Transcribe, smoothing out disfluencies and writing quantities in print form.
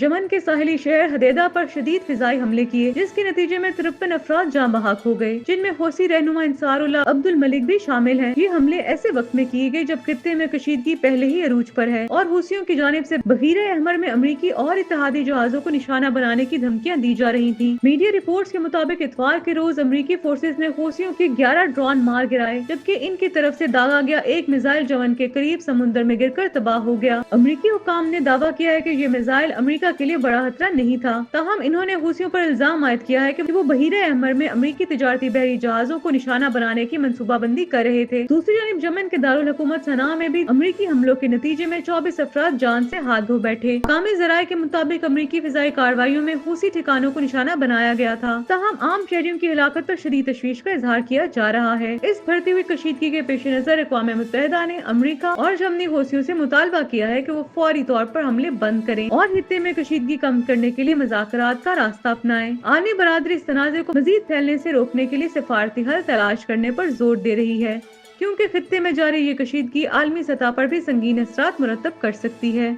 Yemen के साहिली शहर हदेदा पर शदीद फिजाई हमले किए, जिसके नतीजे में 53 अफराद जाँ बहक हो गए, जिनमें हौसी रहनुमा इंसारुल्लाह अब्दुल मलिक भी शामिल हैं। ये हमले ऐसे वक्त में किए गए जब खित्ते में कशीदगी पहले ही अरूज पर है और हूसियों की जानिब से बहीरे अहमर में अमरीकी और इत्तेहादी जहाजों को निशाना बनाने की धमकियां दी जा रही थी। मीडिया रिपोर्ट्स के मुताबिक इतवार के रोज अमरीकी फोर्सेज ने हूसियों के 11 ड्रोन मार गिराए, जबकि इनकी तरफ से दागा गया एक मिसाइल यमन के करीब समुद्र में गिरकर तबाह हो गया। अमरीकी हुकाम ने दावा किया है कि ये मिसाइल अमरीका के लिए बड़ा खतरा नहीं था, ताहम इन्होंने हूसियों पर इल्जाम आयद किया है कि वो बहीरे अहमर में अमरीकी तिजारती बहरी जहाजों को निशाना बनाने की मंसूबाबंदी कर रहे थे। दूसरी जानिब यमन के दारुल हुकूमत सना में भी अमरीकी हमलों के नतीजे में 24 अफराद जान से हाथ धो बैठे। कामी जराये के मुताबिक अमरीकी फिजाई कार्रवाइयों में हूसी ठिकानों को निशाना बनाया गया था, ताहम आम शहरियों की हिलाकत पर शदीद तशवीश का इजहार किया जा रहा है। इस बढ़ती हुई कशीदगी के पेश नजर अक़वाम मुत्तहिदा ने अमरीका और यमनी हूसियों से मुतालबा किया है कि वो फौरी तौर पर हमले बंद करें और खित्ते में कशीदगी कम करने के लिए मुज़ाकरात का रास्ता अपनाएं। आलमी बरादरी इस तनाज़े को मजीद फैलने से रोकने के लिए सिफारती हल तलाश करने पर जोर दे रही है, क्योंकि खित्ते में जारी ये कशीदगी आलमी सतह पर भी संगीन असरात मुरतब कर सकती है।